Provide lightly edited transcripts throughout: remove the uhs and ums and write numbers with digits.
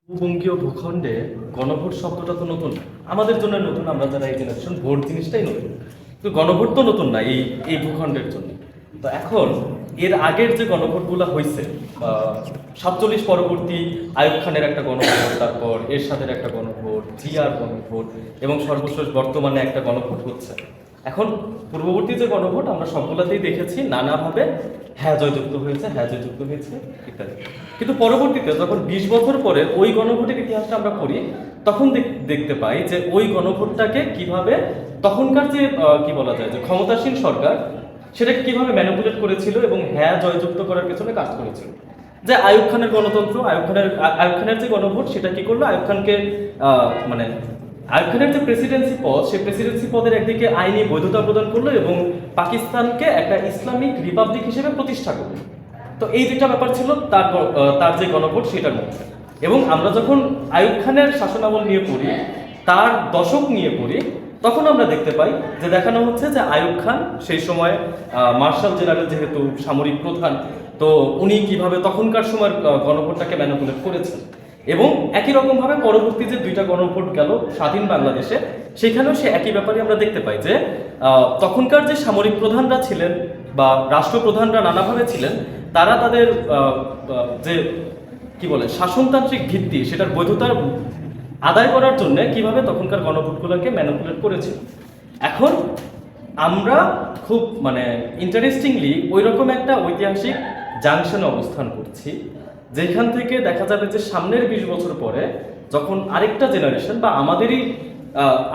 উপবঙ্গীয় ভূখণ্ডে গণভোট শব্দটা তো নতুন না। আমাদের জন্য নতুন, আমরা যারা এই জেনারেশন, ভোট জিনিসটাই নতুন। তো গণভোট তো নতুন না এই এই ভূখণ্ডের জন্য। তো এখন এর আগের যে গণভোটগুলো হয়েছে, 47 পরবর্তী আইয়ুব খানের একটা গণভোট, তারপর এরশাদের একটা গণভোট, জিয়ার গণভোট এবং সর্বশেষ বর্তমানে একটা গণভোট হচ্ছে। এখন পূর্ববর্তী যে গণভোট আমরা সবগুলোতেই দেখেছি নানাভাবে হ্যাঁ জয়যুক্ত হয়েছে, হ্যাঁ জয়যুক্ত হয়েছে ইত্যাদি। কিন্তু পরবর্তীতে যখন 20 বছর পরে ওই গণভোটের ইতিহাসটা আমরা পড়ি, তখন দেখতে পাই যে ওই গণভোটটাকে কিভাবে তখনকার যে কি বলা যায় যে ক্ষমতাসীন সরকার সেটাকে কিভাবে ম্যানিপুলেট করেছিল এবং হ্যাঁ জয়যুক্ত করার পেছনে কাজ করেছিল। যে আইয়ুব খানের গণতন্ত্র, আইয়ুব খানের যে গণভোট সেটা কি করলো, আইয়ুব খানকে মানে আইয়ুব খানের যে প্রেসিডেন্সি পদ, সেই প্রেসিডেন্সি পদের একদিকে আইনি বৈধতা প্রদান করলো এবং পাকিস্তানকে একটা ইসলামিক রিপাবলিক হিসেবে প্রতিষ্ঠা করলো। তো এই দুইটা ব্যাপার ছিল তার যে গণভোট সেটার মধ্যে। এবং আমরা যখন আইয়ুব খানের শাসনামল নিয়ে পড়ি, তার দশক নিয়ে পড়ি, তখন আমরা দেখতে পাই যে দেখানো হচ্ছে যে আইয়ুব খান সেই সময় মার্শাল জেনারেল যেহেতু সামরিক প্রধান, তো উনি কিভাবে তখনকার সময়ের গণভোটটাকে ম্যানিপুলেট করেছেন। এবং একই রকমভাবে পরবর্তী যে দুইটা গণভোট গেল স্বাধীন বাংলাদেশে, সেখানেও সে একই ব্যাপারে আমরা দেখতে পাই যে তখনকার যে সামরিক প্রধানরা ছিলেন বা রাষ্ট্রপ্রধানরা নানাভাবে ছিলেন, তারা তাদের যে কি বলে শাসনতান্ত্রিক ভিত্তি সেটার বৈধতার আদায় করার জন্য কিভাবে তখনকার গণভোটগুলোকে ম্যানিপুলেট করেছিল। এখন আমরা খুব ইন্টারেস্টিংলি ওই রকম একটা ঐতিহাসিক জাংশনে অবস্থান করছি, যেখান থেকে দেখা যাবে যে সামনের 20 বছর পরে যখন আরেকটা জেনারেশন বা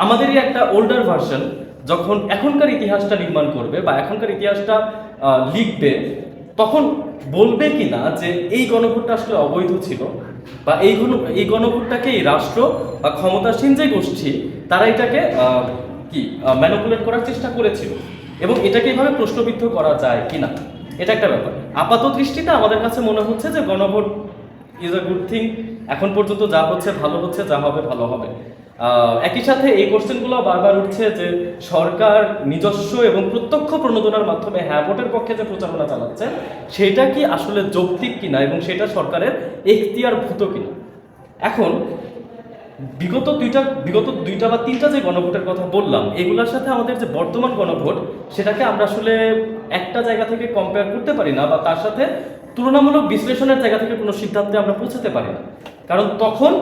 আমাদেরই একটা ওল্ডার ভার্সন যখন এখনকার ইতিহাসটা নির্মাণ করবে বা এখনকার ইতিহাসটা লিখবে, তখন বলবে কিনা যে এই গণভোটটা আসলে অবৈধ ছিল বা এই গণভোটটাকে এই রাষ্ট্র বা ক্ষমতাসীন যে গোষ্ঠী তারা এটাকে ম্যানিপুলেট করার চেষ্টা করেছিল এবং এটাকে এইভাবে প্রশ্নবিদ্ধ করা যায় কিনা, এটা একটা ব্যাপার। আপাত দৃষ্টিতে আমাদের কাছে মনে হচ্ছে যে গণভোট ইজ আ গুড থিং, এখন পর্যন্ত যা হচ্ছে ভালো হচ্ছে, যা হবে ভালো হবে। একই সাথে এই কোশ্চেনগুলো বারবার উঠছে যে সরকার নিজস্ব এবং প্রত্যক্ষ প্রণোদনার মাধ্যমে হ্যাঁ ভোটের পক্ষে যে প্রচারণা চালাচ্ছে সেটা কি আসলে যৌক্তিক কিনা এবং সেটা সরকারের এখতিয়ারভূত কিনা। এখন বিগত দুইটা বা তিনটা যে গণভোটের কথা বললাম, এগুলোর সাথে আমাদের যে বর্তমান গণভোট সেটাকে আমরা আসলে একটা জায়গা থেকে কম্পেয়ার করতে পারি না বা তার সাথে তুলনামূলক বিশ্লেষণের জায়গা থেকে কোনো সিদ্ধান্তে আমরা পৌঁছাতে পারি না। কারণ তখন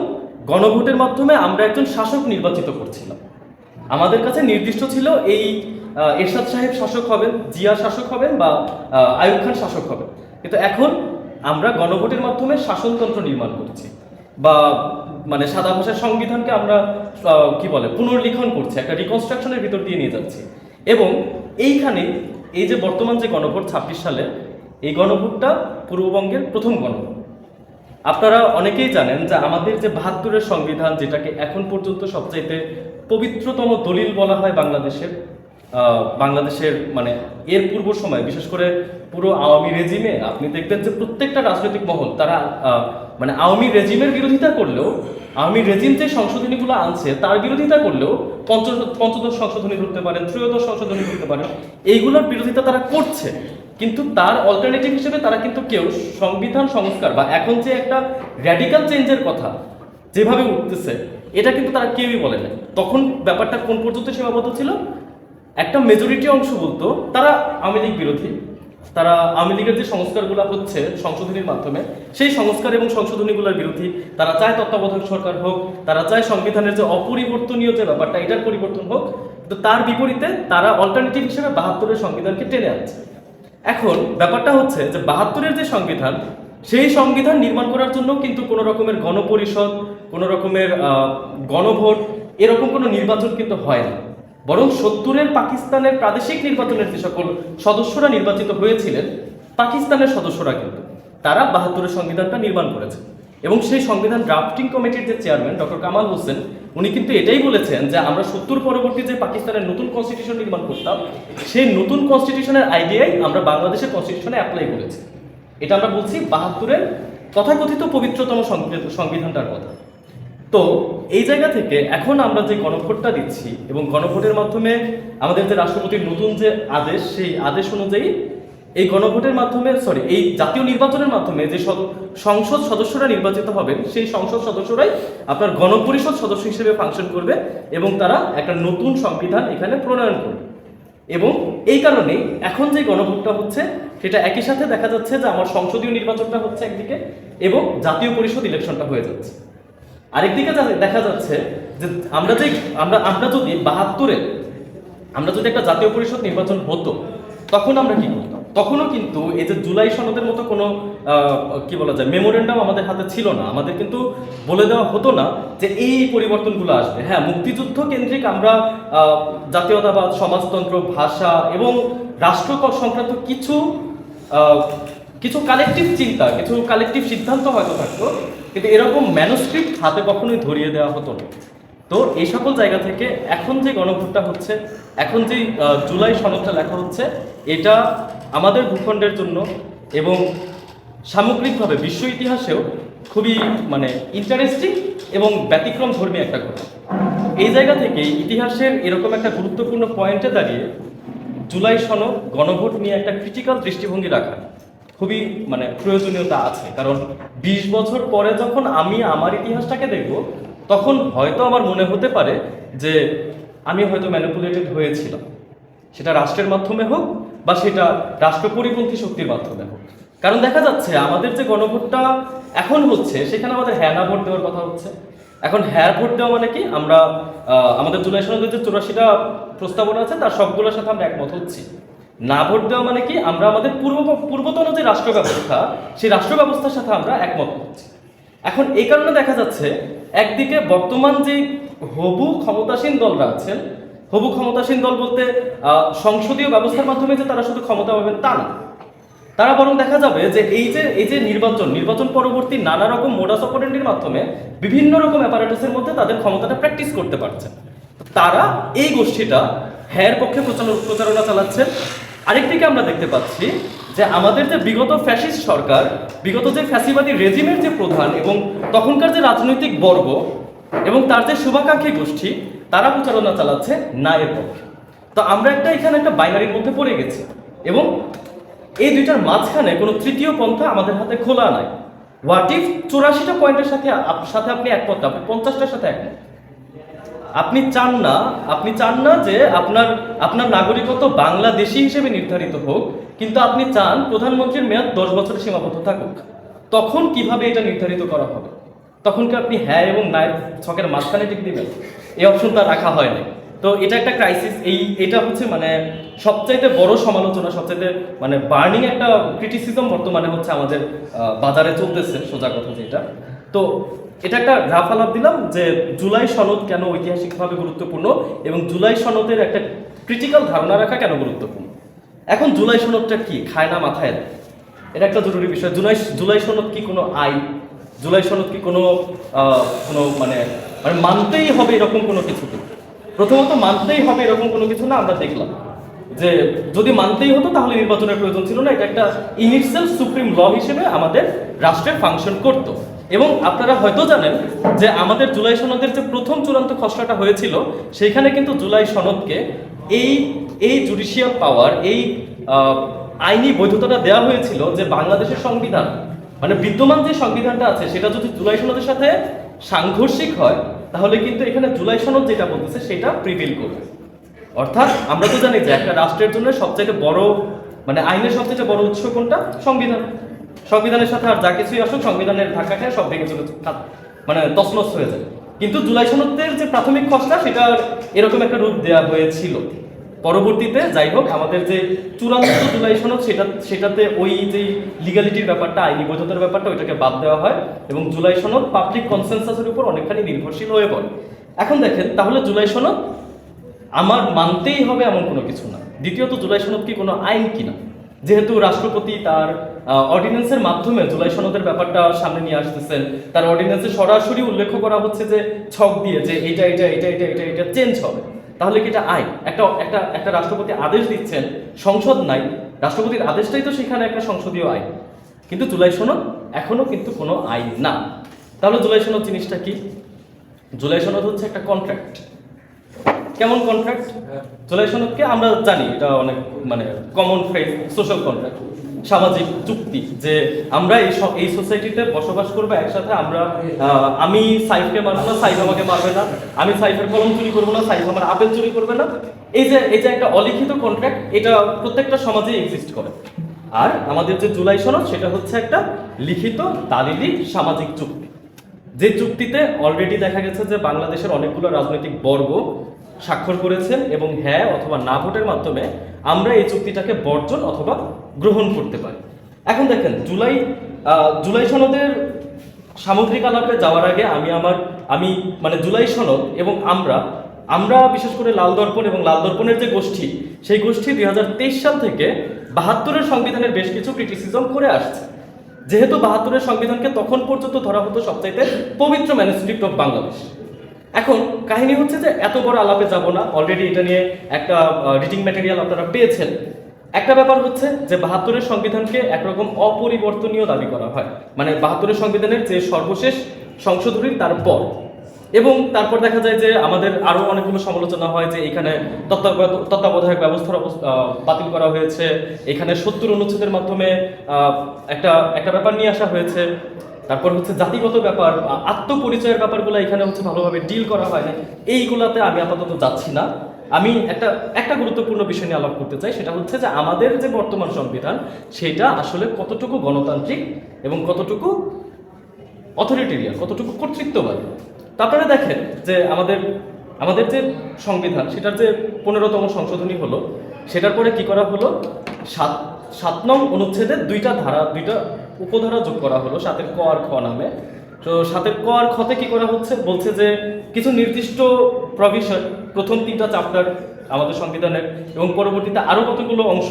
গণভোটের মাধ্যমে আমরা একজন শাসক নির্বাচিত করছিলাম, আমাদের কাছে নির্দিষ্ট ছিল এই এরশাদ সাহেব শাসক হবেন, জিয়া শাসক হবেন বা আইয়ুব খান শাসক হবেন। কিন্তু এখন আমরা গণভোটের মাধ্যমে শাসনতন্ত্র নির্মাণ করছি বা সাদা ভাষার সংবিধানকে আমরা পুনর্লিখন করছি, একটা রিকনস্ট্রাকশনের ভিতর দিয়ে নিয়ে যাচ্ছি। এবং এইখানে এই যে বর্তমান যে গণভোট 26 সালে, এই গণভোটটা পূর্ববঙ্গের প্রথম গণভোট। আপনারা অনেকেই জানেন যে আমাদের যে 72-এর সংবিধান, যেটাকে এখন পর্যন্ত সবচাইতে পবিত্রতম দলিল বলা হয় বাংলাদেশের এর পূর্ব সময় বিশেষ করে পুরো আওয়ামী রেজিমে আপনি দেখবেন যে প্রত্যেকটা রাজনৈতিক মহল তারা আওয়ামী রেজিমের বিরোধিতা করলেও, আওয়ামী রেজিম যে সংশোধনীগুলো আনছে তার বিরোধিতা করলেও পঞ্চদশ সংশোধনী ধরতে পারেন, ত্রয়োদশ সংশোধনী ধরতে পারেন, এইগুলোর বিরোধিতা তারা করছে। কিন্তু তার অল্টারনেটিভ হিসেবে তারা কিন্তু কেউ সংবিধান সংস্কার বা এখন যে একটা র্যাডিক্যাল চেঞ্জের কথা যেভাবে উঠতেছে এটা কিন্তু তারা কেউই বলে না। তখন ব্যাপারটা কোন পর্যন্ত সীমাবদ্ধ ছিল, একটা মেজরিটি অংশ বলতো তারা আওয়ামী লীগ বিরোধী, তারা আওয়ামী লীগের যে সংস্কারগুলো হচ্ছে সংশোধনীর মাধ্যমে সেই সংস্কার এবং সংশোধনীগুলোর বিরোধী, তারা চায় তত্ত্বাবধায়ক সরকার হোক, তারা চায় সংবিধানের যে অপরিবর্তনীয় যে ব্যাপারটা এটার পরিবর্তন হোক। তো তার বিপরীতে তারা অল্টারনেটিভ হিসেবে 72-এর সংবিধানকে টেনে আনছে। এখন ব্যাপারটা হচ্ছে যে 72-এর যে সংবিধান, সেই সংবিধান নির্মাণ করার জন্য কিন্তু কোনো রকমের গণপরিষদ, কোনো রকমের গণভোট, এরকম কোনো নির্বাচন কিন্তু হয় না। বরং 70-এর পাকিস্তানের প্রাদেশিক নির্বাচনের যে সকল সদস্যরা নির্বাচিত হয়েছিলেন, পাকিস্তানের সদস্যরা কিন্তু তারা 72-এর সংবিধানটা নির্মাণ করেছে। এবং সেই সংবিধান ড্রাফটিং কমিটির যে চেয়ারম্যান ডক্টর কামাল হোসেন, উনি কিন্তু এটাই বলেছেন যে আমরা 70 পরবর্তী যে পাকিস্তানের নতুন কনস্টিটিউশন নির্মাণ করতাম, সেই নতুন কনস্টিটিউশনের আইডিয়াই আমরা বাংলাদেশের কনস্টিটিউশনে অ্যাপ্লাই করেছি। এটা আমরা বলছি 72-এর তথাকথিত পবিত্রতম সংবিধানটার কথা। তো এই জায়গা থেকে এখন আমরা যে গণভোটটা দিচ্ছি এবং গণভোটের মাধ্যমে আমাদের যে রাষ্ট্রপতির নতুন যে আদেশ, সেই আদেশ অনুযায়ী এই গণভোটের মাধ্যমে এই জাতীয় নির্বাচনের মাধ্যমে যে সংসদ সদস্যরা নির্বাচিত হবেন, সেই সংসদ সদস্যরাই আপনার গণপরিষদ সদস্য হিসেবে ফাংশন করবে এবং তারা একটা নতুন সংবিধান এখানে প্রণয়ন করবে। এবং এই কারণেই এখন যে গণভোটটা হচ্ছে সেটা একই সাথে দেখা যাচ্ছে যে আমার সংসদীয় নির্বাচনটা হচ্ছে একদিকে এবং জাতীয় পরিষদ ইলেকশনটা হয়ে যাচ্ছে আরেকদিকে। দেখা যাচ্ছে যে আমরা যদি ৭২-এ আমরা যদি একটা জাতীয় পরিষদ নির্বাচন হতো, তখন আমরা কি করতাম? তখনও কিন্তু এই যে জুলাই সনদের মতো কোনো কি বলা যায় মেমোরেন্ডাম আমাদের হাতে ছিল না। আমাদের কিন্তু বলে দেওয়া হতো না যে এই পরিবর্তনগুলো আসবে। হ্যাঁ, মুক্তিযুদ্ধ কেন্দ্রিক আমরা জাতীয়তাবাদ, সমাজতন্ত্র, ভাষা এবং রাষ্ট্র সংক্রান্ত কিছু কালেকটিভ চিন্তা, কিছু কালেকটিভ সিদ্ধান্ত হয়তো থাকতো, কিন্তু এরকম ম্যানুস্ক্রিপ্ট হাতে কখনোই ধরিয়ে দেওয়া হতো না। তো এই সকল জায়গা থেকে এখন যে গণভোটটা হচ্ছে, এখন যে জুলাই সনদটা লেখা হচ্ছে, এটা আমাদের ভূখণ্ডের জন্য এবং সামগ্রিকভাবে বিশ্ব ইতিহাসেও খুবই ইন্টারেস্টিং এবং ব্যতিক্রম ধর্মী একটা ঘটনা। এই জায়গা থেকে ইতিহাসের এরকম একটা গুরুত্বপূর্ণ পয়েন্টে দাঁড়িয়ে জুলাই সনদ গণভোট নিয়ে একটা ক্রিটিক্যাল দৃষ্টিভঙ্গি রাখা খুবই প্রয়োজনীয়তা আছে। কারণ ২০ বছর পরে যখন আমি আমার ইতিহাসটাকে দেখব, তখন হয়তো আমার মনে হতে পারে যে আমি হয়তো ম্যানিপুলেটেড হয়েছিলাম, সেটা রাষ্ট্রের মাধ্যমে হোক বা সেটা রাষ্ট্র পরিপন্থী শক্তির মাধ্যমে হোক। কারণ দেখা যাচ্ছে আমাদের যে গণভোটটা এখন হচ্ছে, সেখানে আমাদের হ্যাঁ না ভোট দেওয়ার কথা হচ্ছে। এখন হ্যাঁ ভোট দেওয়া মানে কি, আমরা আমাদের জুলাই সনদের যে ৮৪টা প্রস্তাবনা আছে তার সবগুলোর সাথে আমরা একমত হচ্ছি। না ভোট দেওয়া মানে কি, আমরা আমাদের পূর্বতন যে রাষ্ট্র ব্যবস্থা, সেই রাষ্ট্র ব্যবস্থার সাথে আমরা একমত হচ্ছি। এখন এই কারণে দেখা যাচ্ছে একদিকে বর্তমান যে হবু ক্ষমতাসীন দলরা আছেন, হবু ক্ষমতাসীন দল বলতে সংসদীয় ব্যবস্থার মাধ্যমে যে তারা শুধু ক্ষমতা পাবেন তা না, তারা বরং দেখা যাবে যে এই যে নির্বাচন পরবর্তী নানা রকম মোডাস অপারেন্ডির মাধ্যমে বিভিন্ন রকম অ্যাপারেটাসের মধ্যে তাদের ক্ষমতাটা প্র্যাকটিস করতে পারছে। তারা এই গোষ্ঠীটা হ্যার পক্ষে প্রচারণা চালাচ্ছে। আরেকদিকে আমরা দেখতে পাচ্ছি যে আমাদের যে বিগত ফ্যাসিস্ট সরকার, বিগত যে ফ্যাসিবাদী রেজিমের যে প্রধান এবং তখনকার যে রাজনৈতিক বর্গ এবং তার যে শুভাকাঙ্ক্ষী গোষ্ঠী, তারা প্রচারণা চালাচ্ছে না এর পক্ষে। তো আমরা এখানে একটা বাইনারির মধ্যে পড়ে গেছি এবং এই দুইটার মাঝখানে কোনো তৃতীয় পন্থা আমাদের হাতে খোলা নাই। হোয়াট ইফ ৮৪টা পয়েন্টের সাথে আপনি একমত, আপনি 50টার সাথে একমত, আপনি চান না যে আপনার নাগরিকত্ব বাংলাদেশী হিসেবে নির্ধারিত হোক, কিন্তু আপনি চান প্রধানমন্ত্রীর মেয়াদ 10 বছরে সীমাবদ্ধ থাকুক। তখন কিভাবে এটা নির্ধারিত করা হবে? তখন কি আপনি হ্যাঁ এবং না ছকের মাঝখানে টিক দিবেন? এই অপশনটা রাখা হয়নি। তো এটা একটা ক্রাইসিস। এটা হচ্ছে সবচাইতে বড় সমালোচনা, সবচাইতে বার্নিং একটা ক্রিটিসিজম বর্তমানে হচ্ছে আমাদের বাজারে চলতেছে, সোজা কথা যেটা। তো এটা একটা রাফ আলাপ দিলাম যে জুলাই সনদ কেন ঐতিহাসিকভাবে গুরুত্বপূর্ণ এবং জুলাই সনদের একটা ক্রিটিক্যাল ধারণা রাখা কেন গুরুত্বপূর্ণ। এখন জুলাই সনদটা কি, খায় না মাথায় দেয়, এটা একটা জরুরি বিষয়। জুলাই সনদ কি কোনো আইন? জুলাই সনদ কি কোনো মানতেই হবে এরকম কোনো কিছু? প্রথমত মানতেই হবে এরকম কোনো কিছু না। আমরা দেখলাম যে যদি মানতেই হতো তাহলে নির্বাচনের প্রয়োজন ছিল না। এটা একটা ইন ইটসেলফ সুপ্রিম ল হিসেবে আমাদের রাষ্ট্রের ফাংশন করত। এবং আপনারা হয়তো জানেন যে আমাদের জুলাই সনদের যে প্রথম চূড়ান্ত খসড়াটা হয়েছিল, সেইখানে কিন্তু জুলাই সনদকে এই জুডিশিয়াল পাওয়ার, এই আইনি বৈধতাটা দেওয়া হয়েছিল যে বাংলাদেশের সংবিধান বিদ্যমান যে সংবিধানটা আছে সেটা যদি জুলাই সনদের সাথে সাংঘর্ষিক হয়, তাহলে কিন্তু এখানে জুলাই সনদ যেটা বলতেছে সেটা প্রিভিল করবে। অর্থাৎ আমরা তো জানি যে একটা রাষ্ট্রের জন্য সবচেয়ে বড় আইনের সবচেয়ে বড় উৎস কোনটা? সংবিধান। সংবিধানের সাথে আর যা কিছুই আসুক, সংবিধানের ধাক্কা খেয়ে সব ভেঙে চলে তছনছ হয়ে যায়। কিন্তু জুলাই সনদের যে প্রাথমিক খসড়া, সেটা এরকম একটা রূপ দেওয়া হয়েছিল। পরবর্তীতে যাই হোক, আমাদের যে চূড়ান্ত জুলাই সনদ সেটাতে ওই যে লিগ্যালিটির ব্যাপারটা, আইনি বৈধতার ব্যাপারটা, ওইটাকে বাদ দেওয়া হয় এবং জুলাই সনদ পাবলিক কনসেনসাসের উপর অনেকখানি নির্ভরশীল হয়ে পড়ে। এখন দেখেন, তাহলে জুলাই সনদ আমার মানতেই হবে এমন কোনো কিছু না। দ্বিতীয়ত, জুলাই সনদ কি কোনো আইন কিনা? যেহেতু রাষ্ট্রপতি তার অর্ডিন্যান্সের মাধ্যমে জুলাই সনদের ব্যাপারটা সামনে নিয়ে আসতেছেন, তার অর্ডিন্যান্সে সরাসরি উল্লেখ করা হচ্ছে যে ছক দিয়ে যে এটা চেঞ্জ হবে, তাহলে কি এটা আইন? একটা রাষ্ট্রপতি আদেশ দিচ্ছেন, সংসদ নাই, রাষ্ট্রপতির আদেশটাই তো সেখানে একটা সংসদীয় আইন। কিন্তু জুলাই সনদ এখনো কিন্তু কোনো আইন না। তাহলে জুলাই সনদ জিনিসটা কি? জুলাই সনদ হচ্ছে একটা কন্ট্রাক্ট। কেমন কন্ট্রাক্ট? জুলাই সনদকে আমরা জানি এটা অনেক মানে কমন ফ্রেজ, সোশ্যাল কন্ট্রাক্ট, সামাজিক চুক্তি, যে আমরা এই সোসাইটিতে বসবাস করবো একসাথে। আমি সাইফকে মারবো না, সাইফ আমাকে মারবে না, আমি সাইফের কলম চুরি করবো না, সাইফ আমার আপেল চুরি করবে না। এই যে একটা অলিখিত কন্ট্রাক্ট, এটা প্রত্যেকটা সমাজে এক্সিস্ট করে। আর আমাদের যে জুলাই সনদ সেটা হচ্ছে একটা লিখিত দালিলিক সামাজিক চুক্তি, যে চুক্তিতে অলরেডি দেখা গেছে যে বাংলাদেশের অনেকগুলো রাজনৈতিক বর্গ স্বাক্ষর করেছেন এবং হ্যাঁ অথবা না ভোটের মাধ্যমে আমরা এই চুক্তিটাকে বর্জন অথবা গ্রহণ করতে পারি। এখন দেখেন, জুলাই সনদের সামগ্রিক আলাপে যাওয়ার আগে আমি মানে জুলাই সনদ এবং আমরা বিশেষ করে লাল দর্পণ এবং লাল দর্পণের যে গোষ্ঠী, সেই গোষ্ঠী 2023 সাল থেকে 72-এর সংবিধানের বেশ কিছু ক্রিটিসিজম করে আসছে। যেহেতু 72-এর সংবিধানকে তখন পর্যন্ত ধরা হতো সবচাইতে পবিত্র ম্যানুস্ক্রিপ্ট অফ বাংলাদেশ। এখন কাহিনী হচ্ছে যে এত বড় আলাপে যাব না, অলরেডি এটা নিয়ে একটা রিডিং ম্যাটেরিয়াল আপনারা পেয়েছেন। একটা ব্যাপার হচ্ছে যে 72-এর সংবিধানকে একরকম অপরিবর্তনীয় দাবি করা হয়, মানে 72-এর সংবিধানের যে সর্বশেষ সংশোধনী তারপর। এবং তারপর দেখা যায় যে আমাদের আরো অনেকগুলো সমালোচনা হয় যে এখানে তত্ত্বাবধায়ক ব্যবস্থার বাতিল করা হয়েছে, এখানে 70 অনুচ্ছেদের মাধ্যমে একটা ব্যাপার নিয়ে আসা হয়েছে। তারপর হচ্ছে জাতিগত ব্যাপার, আত্মপরিচয়ের ব্যাপারগুলো এখানে হচ্ছে ভালোভাবে ডিল করা হয় না। এইগুলাতে আমি আপাতত যাচ্ছি না। আমি একটা গুরুত্বপূর্ণ বিষয় নিয়ে আলাপ করতে চাই, সেটা হচ্ছে যে আমাদের যে বর্তমান সংবিধান সেটা আসলে কতটুকু গণতান্ত্রিক এবং কতটুকু অথরিটেরিয়ান, কতটুকু কর্তৃত্ববাদী। তারপরে দেখেন যে আমাদের যে সংবিধান সেটার যে 15তম সংশোধনী হলো, সেটার পরে কি করা হলো, 7 নং অনুচ্ছেদের দুইটা উপধারা যোগ করা হলো 7-এর ক আর খ নামে। তো 7-এর ক আর খতে কি করা হচ্ছে, বলছে যে কিছু নির্দিষ্ট প্রভিশন, প্রথম 3টা চ্যাপ্টার আমাদের সংবিধানের এবং পরবর্তীতে আরো কতগুলো অংশ,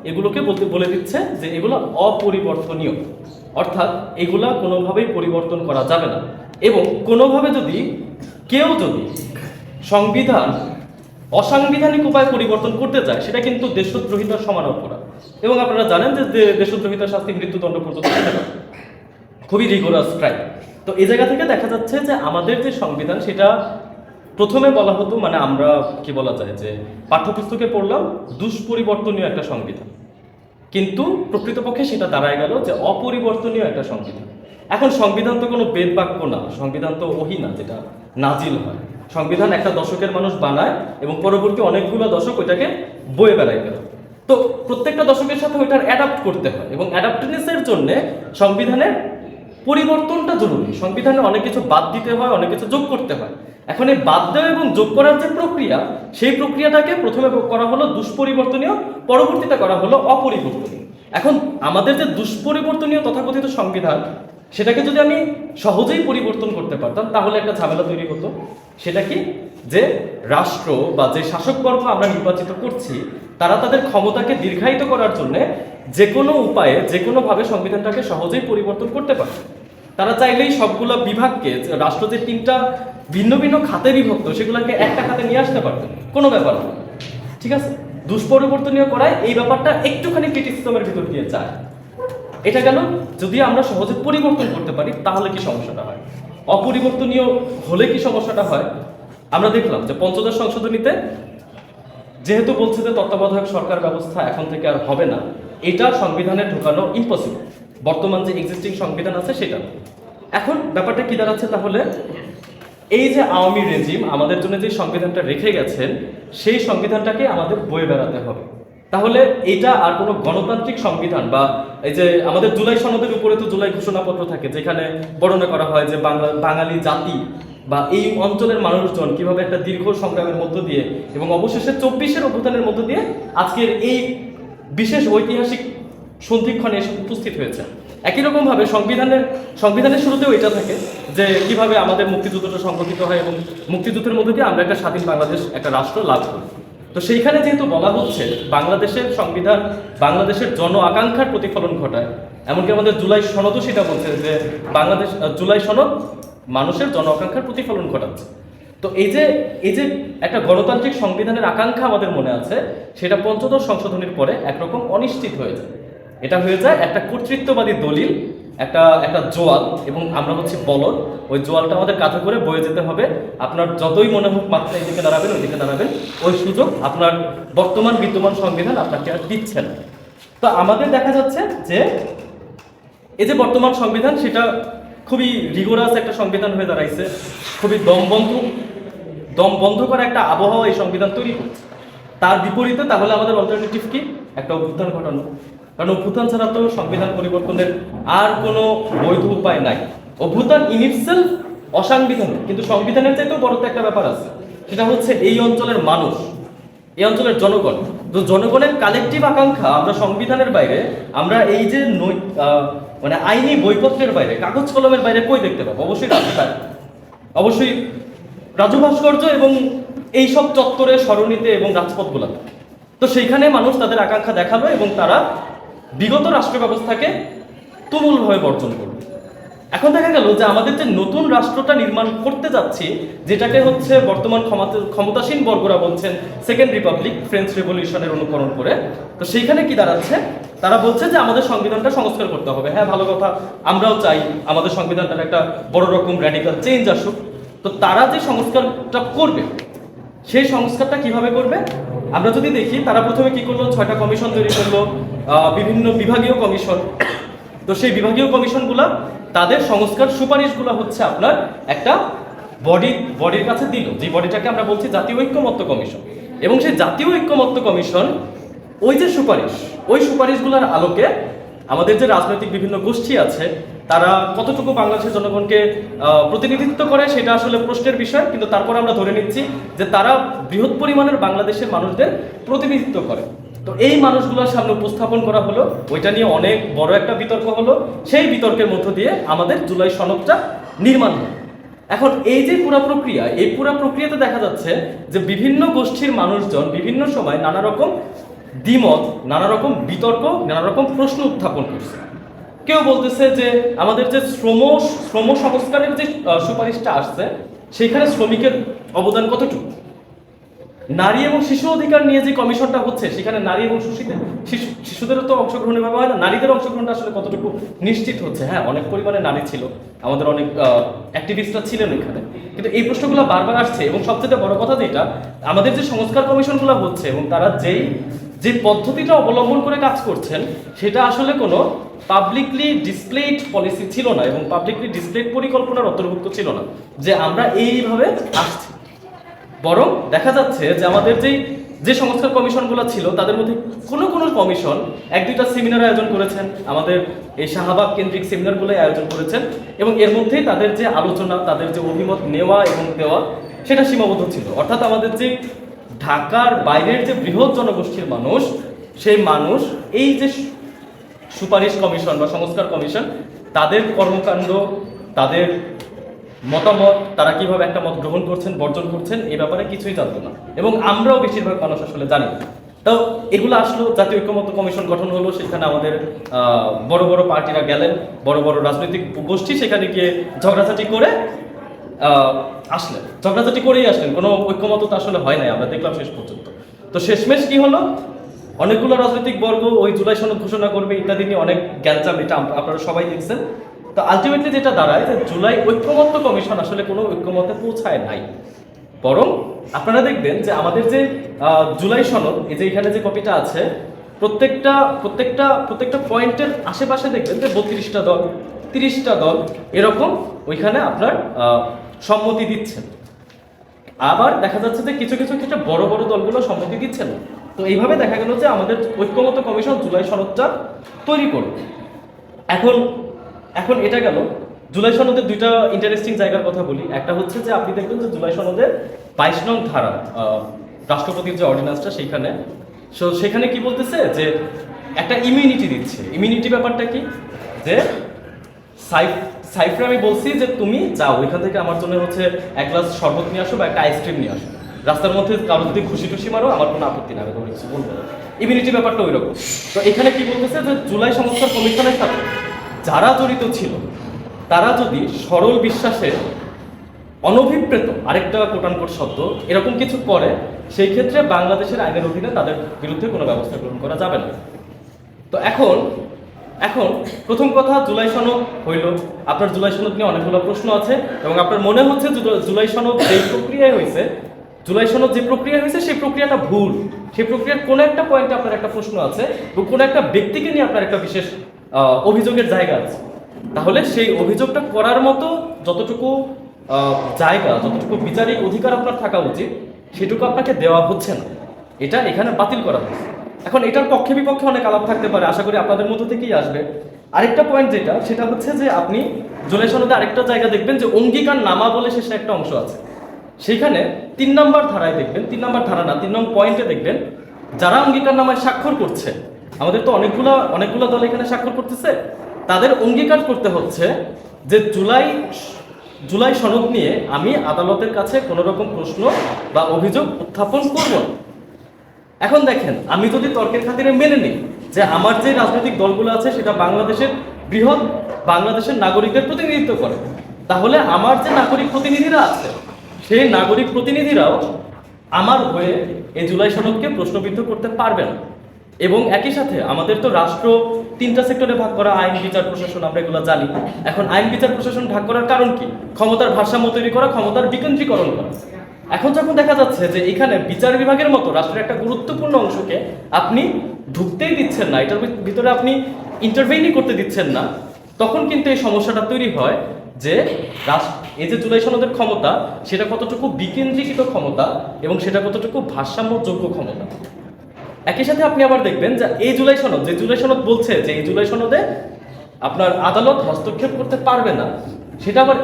এগুলোকে বলে দিচ্ছে যে এগুলো অপরিবর্তনীয়, অর্থাৎ এগুলা কোনোভাবেই পরিবর্তন করা যাবে না। এবং কোনোভাবে কেউ যদি সংবিধান অসাংবিধানিক উপায় পরিবর্তন করতে চায়, সেটা কিন্তু দেশদ্রোহিতার সমান অপরাধ। এবং আপনারা জানেন যে দেশদ্রোহিতার শাস্তি মৃত্যুদণ্ড পর্যন্ত হতে পারে, খুবই রিগোরাস ক্রাইম। তো এই জায়গা থেকে দেখা যাচ্ছে যে আমাদের যে সংবিধান সেটা প্রথমে বলা হতো, মানে আমরা কি বলা যায় যে পাঠ্যপুস্তকে পড়লাম দুষ্পরিবর্তনীয় একটা সংবিধান, কিন্তু প্রকৃতপক্ষে সেটা দাঁড়ায় গেল যে অপরিবর্তনীয় একটা সংবিধান। এখন সংবিধান তো কোনো বেদ বাক্য না, সংবিধান তো ওহী না যেটা নাজিল হয়। সংবিধান একটা দশকের মানুষ বানায় এবং পরবর্তী অনেকগুলো দশক ওইটাকে বয়ে বেড়ায় গেল। তো প্রত্যেকটা দশকের সাথে ওইটার অ্যাডাপ্ট করতে হয় এবং অ্যাডাপ্টেনেসের জন্য সংবিধানের পরিবর্তনটা জরুরি। সংবিধানে অনেক কিছু বাদ দিতে হয়, অনেক কিছু যোগ করতে হয়। এখন এই বাদ দেওয়া এবং যোগ করার যে প্রক্রিয়া, সেই প্রক্রিয়াটাকে প্রথমে করা হলো দুষ্পরিবর্তনীয়, পরবর্তীতে করা হলো অপরিবর্তনীয়। এখন আমাদের যে দুষ্পরিবর্তনীয় তথাকথিত সংবিধান, সেটাকে যদি আমি সহজেই পরিবর্তন করতে পারতাম তাহলে একটা ঝামেলা তৈরি হতো। সেটা কি, যে রাষ্ট্র বা যে শাসকবর্গ আমরা নির্বাচিত করছি, তারা তাদের ক্ষমতাকে দীর্ঘায়িত করার জন্য যে কোনো উপায়ে যে কোনোভাবে সংবিধানটাকে সহজেই পরিবর্তন করতে পারে। তারা চাইলেই সবগুলো বিভাগকে, রাষ্ট্র যে 3টা ভিন্ন ভিন্ন খাতে বিভক্ত, সেগুলোকে একটা খাতে নিয়ে আসতে পারত, কোনো ব্যাপার না। ঠিক আছে, দুষ্পরিবর্তনীয় করায় এই ব্যাপারটা একটুখানি ক্রিটিসিজমের ভিতর দিয়ে যায়। এটা গেল যদি আমরা সহজে পরিবর্তন করতে পারি তাহলে কি সমস্যাটা হয়, অপরিবর্তনীয় হলে কি সমস্যাটা হয়। আমরা দেখলাম যে 5ম সংশোধনীতে যেহেতু বলছে যে তত্ত্বাবধায়ক সরকার ব্যবস্থা এখন থেকে আর হবে না, এটা সংবিধানে ঢোকানো ইম্পসিবল, বর্তমান যে এক্সিস্টিং সংবিধান আছে সেটা। এখন ব্যাপারটা কি দাঁড়াচ্ছে তাহলে, এই যে আওয়ামী রেজিম আমাদের জন্য যে সংবিধানটা রেখে গেছেন, সেই সংবিধানটাকে আমাদের বয়ে বেড়াতে হবে। তাহলে এটা আর কোনো গণতান্ত্রিক সংবিধান বা এই যে আমাদের জুলাই সনদের উপরে তো জুলাই ঘোষণাপত্র থাকে, যেখানে বর্ণনা করা হয় যে বাঙালি জাতি বা এই অঞ্চলের মানুষজন কিভাবে একটা দীর্ঘ সংগ্রামের মধ্য দিয়ে এবং অবশেষে 24-এর অভ্যুত্থানের মধ্য দিয়ে আজকের এই বিশেষ ঐতিহাসিক সন্ধিক্ষণে এসে উপস্থিত হয়েছে। একই রকম ভাবে সংবিধানের শুরুতেও এটা থাকে যে কিভাবে আমাদের মুক্তিযুদ্ধটা সংগঠিত হয় এবং মুক্তিযুদ্ধের মধ্যে দিয়ে আমরা একটা স্বাধীন বাংলাদেশ, একটা রাষ্ট্র লাভ করি। তো সেইখানে যেহেতু বলা হচ্ছে বাংলাদেশের সংবিধান বাংলাদেশের জন আকাঙ্ক্ষার প্রতিফলন ঘটায়, এমনকি আমাদের জুলাই সনদও সেটা বলছে যে জুলাই সনদ মানুষের জন আকাঙ্ক্ষার প্রতিফলন ঘটাচ্ছে। তো এই যে একটা গণতান্ত্রিক সংবিধানের আকাঙ্ক্ষা আমাদের মনে আছে, সেটা 5ম সংশোধনীর পরে একরকম অনিশ্চিত হয়ে যায়। এটা হয়ে যায় একটা কর্তৃত্ববাদী দলিল একটা একটা জোয়াল এবং আমরা হচ্ছে বলদ, ওই জোয়ালটা আমাদের কাঁধে করে বয়ে যেতে হবে। আপনার যতই মনে হোক মাত্রা এইদিকে দাঁড়াবেন ওইদিকে দাঁড়াবেন, ওই সুযোগ আপনার বর্তমান বিদ্যমান সংবিধান আপনাকে আর দিচ্ছে না। তো আমাদের দেখা যাচ্ছে যে এই যে বর্তমান সংবিধান সেটা খুবই রিগোরাস একটা সংবিধান হয়ে দাঁড়াইছে, খুবই দম বন্ধ করা একটা আবহাওয়া এই সংবিধান তৈরি করছে। তার বিপরীতে তাহলে আমাদের অল্টারনেটিভ কি? একটা অভ্যুত্থান ঘটানো, কারণ অভ্যুত্থান ছাড়া তো সংবিধান পরিবর্তনের আর কোনো বৈধ উপায় নাই। অভ্যুত্থান ইন ইটসেলফ অসাংবিধানিক, কিন্তু সংবিধানের চাইতেও বড় তো একটা ব্যাপার আছে, সেটা হচ্ছে এই অঞ্চলের মানুষ, এই অঞ্চলের জনগণ। তো জনগণের কালেকটিভ আকাঙ্ক্ষা আমরা সংবিধানের বাইরে, আমরা এই যে মানে আইনি বইপত্রের বাইরে, কাগজ কলমের বাইরে কই দেখতে পাবো? অবশ্যই রাজনীতি, অবশ্যই রাজু ভাস্কর্য এবং এইসব চত্বরে, সরণিতে এবং রাজপথগুলোতে। তো সেইখানে মানুষ তাদের আকাঙ্ক্ষা দেখালো এবং তারা বিগত রাষ্ট্র ব্যবস্থাকে তুমুলভাবে বর্জন করবে। এখন দেখা গেল যে আমাদের যে নতুন রাষ্ট্রটা নির্মাণ করতে যাচ্ছি, যেটাকে হচ্ছে বর্তমান ক্ষমতাসীন বর্গরা বলছেন সেকেন্ড রিপাবলিক, ফ্রেঞ্চ রেভলিউশনের অনুকরণ করে। তো সেইখানে কি দাঁড়াচ্ছে? তারা বলছে যে আমাদের সংবিধানটা সংস্কার করতে হবে। হ্যাঁ, ভালো কথা, আমরাও চাই আমাদের সংবিধানটার একটা বড় রকম র্যাডিক্যাল চেঞ্জ আসুক। তো তারা যে সংস্কারটা করবে, সেই সংস্কারটা কিভাবে করবে? আমরা যদি দেখি, তারা প্রথমে কি করলো, 6টা কমিশন তৈরি করলো, বিভিন্ন বিভাগীয় কমিশন। তো সেই কমিশনগুলো তাদের সংস্কার সুপারিশগুলো হচ্ছে আপনার একটা বডির কাছে দিল, যে বডিটাকে আমরা বলছি জাতীয় ঐক্যমত্য কমিশন। এবং সেই জাতীয় ঐক্যমত্য কমিশন ওই যে ওই সুপারিশগুলোর আলোকে আমাদের যে রাজনৈতিক বিভিন্ন গোষ্ঠী আছে, তারা কতটুকু বাংলাদেশের জনগণকে প্রতিনিধিত্ব করে সেটা আসলে প্রশ্নের বিষয়, কিন্তু তারপর আমরা ধরে নিচ্ছি যে তারা বৃহৎ পরিমাণের বাংলাদেশের মানুষদের প্রতিনিধিত্ব করে। তো এই মানুষগুলোর সামনে উপস্থাপন করা হলো, ওইটা নিয়ে অনেক বড় একটা বিতর্ক হলো। সেই বিতর্কের মধ্য দিয়ে আমাদের জুলাই সনদটা নির্মাণ হলো। এখন এই যে পুরা প্রক্রিয়া, এই পুরা প্রক্রিয়াতে দেখা যাচ্ছে যে বিভিন্ন গোষ্ঠীর মানুষজন বিভিন্ন সময় নানা রকম দ্বিমত, নানা রকম বিতর্ক, নানা রকম প্রশ্ন উত্থাপন করছে। কেউ বলতেছে যে আমাদের যে শ্রম সংস্কারের যে সুপারিশটা আসছে, সেখানে শ্রমিকের অবদান কতটুকু? নারী এবং শিশু অধিকার নিয়ে যে কমিশনটা হচ্ছে, সেখানে নারী এবং শিশুদেরও তো অংশগ্রহণের ব্যাপার হয় না, নারীদের অংশগ্রহণটা আসলে কতটুকু নিশ্চিত হচ্ছে? হ্যাঁ, অনেক পরিমাণে নারী ছিল, আমাদের অনেক অ্যাক্টিভিস্টরা ছিলেন এখানে, কিন্তু এই প্রশ্নগুলো বারবার আসছে। এবং সবচেয়ে বড় কথা যেটা, আমাদের যে সংস্কার কমিশনগুলো হচ্ছে এবং তারা যে পদ্ধতিটা অবলম্বন করে কাজ করছেন, সেটা আসলে কোনো পাবলিকলি ডিসপ্লেড পলিসি ছিল না এবং পাবলিকলি ডিসপ্লেড পরিকল্পনার অন্তর্ভুক্ত ছিল না যে আমরা এইভাবে আসছি। বরং দেখা যাচ্ছে যে আমাদের যে সংস্কার কমিশনগুলো ছিল, তাদের মধ্যে কোনো কমিশন 1-2টা সেমিনার আয়োজন করেছেন, আমাদের এই শাহবাগ কেন্দ্রিক সেমিনারগুলোই আয়োজন করেছেন, এবং এর মধ্যেই তাদের যে আলোচনা, তাদের যে অভিমত নেওয়া এবং দেওয়া, সেটা সীমাবদ্ধ ছিল। অর্থাৎ আমাদের যে ঢাকার বাইরের যে বৃহৎ জনগোষ্ঠীর মানুষ, সেই মানুষ এই যে সুপারিশ কমিশন বা সংস্কার কমিশন, তাদের কর্মকাণ্ড, তাদের মতামত, তারা কিভাবে একটা মত গ্রহণ করছেন, বর্জন করছেন, এই ব্যাপারে কিছুই জানতো না। এবং আমরাও বেশিরভাগ মানুষ আসলে জানি না। তো এগুলো আসলো, জাতীয় ঐক্যমত্য কমিশন গঠন হলো, সেখানে আমাদের বড় বড় পার্টিরা গেলেন, বড় বড় রাজনৈতিক গোষ্ঠী সেখানে গিয়ে ঝগড়াঝাটি করে আসলেন, ঝগড়াঝাটি করেই আসলেন, কোনো ঐক্যমত তো আসলে হয় নাই, আমরা দেখলাম শেষ পর্যন্ত। তো শেষমেশ কি হলো? অনেকগুলো রাজনৈতিক বর্গ ওই জুলাই সনদ ঘোষণা করবে ইত্যাদি নিয়ে অনেক গ্যাঞ্জাম, এটা আপনারা সবাই দেখছেন। তো আলটিমেটলি যেটা দাঁড়ায় যে জুলাই ঐক্যমত্য কমিশন আসলে কোনো ঐক্যমতে পৌঁছায় নাই, বরং আপনারা দেখবেন যে আমাদের যে জুলাই সনদ, এই যে এখানে যে কপিটা আছে, প্রত্যেকটা পয়েন্টের আশেপাশে দেখবেন যে 32টা দল, 30টা দল এরকম ওইখানে আপনার সম্মতি দিচ্ছেন। আবার দেখা যাচ্ছে যে কিছু ক্ষেত্রে বড় বড় দলগুলো সম্মতি দিচ্ছে না। তো এইভাবে দেখা গেল যে আমাদের ঐক্যমত্য কমিশন জুলাই সনদটা তৈরি করবে। এখন এটা গেল জুলাই সনদের 2টা ইন্টারেস্টিং জায়গার কথা বলি। একটা হচ্ছে যে আপনি দেখবেন যে জুলাই সনদের 22 নং ধারা, রাষ্ট্রপতির যে অর্ডিন্যান্সটা, সেখানে কি বলতেছে যে একটা ইমিউনিটি দিচ্ছে। ইমিউনিটি ব্যাপারটা কি? যে সাইফরে আমি বলছি যে তুমি যাও ওইখান থেকে আমার জন্য হচ্ছে 1 গ্লাস শরবত নিয়ে আসো বা একটা আইসক্রিম নিয়ে আসো, রাস্তার মধ্যে কারো যদি খুশি মারো আমার কোনো আপত্তি না, আমি তোমার কিছু বলবো না। ইমিউনিটি ব্যাপারটা ওই রকম। তো এখানে কি বলতেছে যে জুলাই সংস্কার কমিশনের সাথে যারা জড়িত ছিল, তারা যদি সরল বিশ্বাসে অনভিপ্রেত, আরেকটা কোটানকোট শব্দ, এরকম কিছু করে, সেই ক্ষেত্রে বাংলাদেশের আইনের অধীনে তাদের বিরুদ্ধে কোনো ব্যবস্থা গ্রহণ করা যাবে না। তো এখন এখন প্রথম কথা, জুলাই সনদ হইল, আপনার জুলাই সনদ নিয়ে অনেকগুলো প্রশ্ন আছে এবং আপনার মনে হচ্ছে জুলাই সনদ যেই প্রক্রিয়ায় হয়েছে, জুলাই সনদ যে প্রক্রিয়া হয়েছে সেই প্রক্রিয়াটা ভুল, সেই প্রক্রিয়ার কোনো একটা পয়েন্টে আপনার একটা প্রশ্ন আছে এবং কোনো একটা ব্যক্তিকে নিয়ে আপনার একটা বিশেষ অভিযোগের জায়গা আছে, তাহলে সেই অভিযোগটা করার মতো যতটুকু জায়গা, যতটুকু বিচারিক অধিকার আপনার থাকা উচিত সেটুকু আপনাকে দেওয়া হচ্ছে না, এটা এখানে বাতিল করা হয়েছে। এখন এটার পক্ষে বিপক্ষে অনেক আলাপ থাকতে পারে, আশা করি আপনাদের মধ্য থেকেই আসবে। আরেকটা পয়েন্ট যেটা, সেটা হচ্ছে যে আপনি জুলাই সনদে আরেকটা জায়গা দেখবেন যে অঙ্গীকার নামা বলে শেষে একটা অংশ আছে, সেইখানে 3 নম্বর ধারায় দেখবেন, 3 নম্বর ধারা না 3 নম্বর পয়েন্টে দেখবেন, যারা অঙ্গীকার নামায় স্বাক্ষর করছে, আমাদের তো অনেকগুলো দল এখানে স্বাক্ষর করতেছে, তাদের অঙ্গীকার করতে হচ্ছে যে জুলাই সনদ নিয়ে আমি আদালতের কাছে কোনো রকম প্রশ্ন বা অভিযোগ উত্থাপন করব না। এখন দেখেন, আমি যদি তর্কের খাতিরে মেনে নিই যে আমার যে রাজনৈতিক দলগুলো আছে সেটা বাংলাদেশের নাগরিকদের প্রতিনিধিত্ব করে, তাহলে আমার যে নাগরিক প্রতিনিধিরা আছে সেই নাগরিক প্রতিনিধিরাও আমার হয়ে এই জুলাই সনদকে প্রশ্নবিদ্ধ করতে পারবে না। এবং একই সাথে আমাদের তো রাষ্ট্র 3টা সেক্টরে ভাগ করা, আইন, বিচার, প্রশাসন, আমরা এগুলো জানি। এখন আইন, বিচার, প্রশাসন ভাগ করার কারণ কি? ক্ষমতার ভারসাম্য তৈরি করা, ক্ষমতার বিকেন্দ্রীকরণ করা। এখন যখন দেখা যাচ্ছে যে এখানে বিচার বিভাগের মতো রাষ্ট্রের একটা গুরুত্বপূর্ণ অংশকে আপনি ঢুকতেই দিচ্ছেন না, এটার ভিতরে আপনি ইন্টারভেইনই করতে দিচ্ছেন না, তখন কিন্তু এই সমস্যাটা তৈরি হয় যে এই যে জুলাই সনদের ক্ষমতা সেটা কতটুকু বিকেন্দ্রীকৃত ক্ষমতা এবং সেটা কতটুকু ভারসাম্যযোগ্য ক্ষমতা। একই সাথে আপনি আবার দেখবেন যে এই জুলাই সনদ বলছে যে এই জুলাই সনদে আপনার আদালত হস্তক্ষেপ করতে পারবে না, সেটা আবার